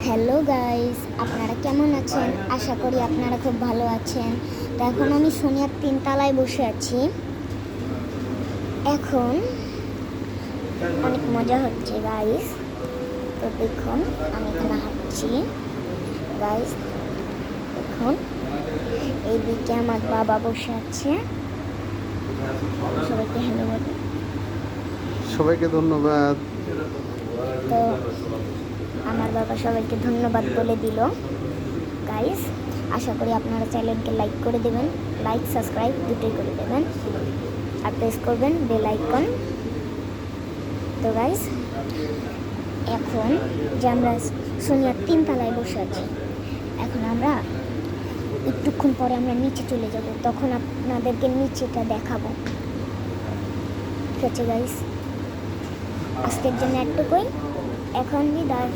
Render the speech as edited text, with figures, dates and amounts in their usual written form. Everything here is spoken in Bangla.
হ্যালো গাইস, আপনারা কেমন আছেন? আশা করি আপনারা খুব ভালো আছেন। তো এখন আমি সোনিয়ার তিনতলায় বসে আছি। এখন অনেক মজা হচ্ছে গাইস। তো দেখুন আমি এখানে হাঁটছি গাইস। দেখুন এইদিকে আমার বাবা বসে আছে। সবাইকে হ্যালো বলে। সবাইকে ধন্যবাদ। তো আমার বাবা সবাইকে ধন্যবাদ বলে দিল গাইস। আশা করি আপনারা চ্যানেলকে লাইক করে দেবেন, লাইক সাবস্ক্রাইব দুটোই করে দেবেন আর প্রেস করবেন বেল আইকন। তো গাইস এখন যে আমরা সোনিয়ার তিনতলায় বসে আছি, এখন আমরা একটুক্ষণ পরে আমরা নিচে চলে যাব, তখন আপনাদেরকে নিচেটা দেখাবো। ঠিক আছে গাইস, আজকের জন্য একটুকুই। এখন বিদায়।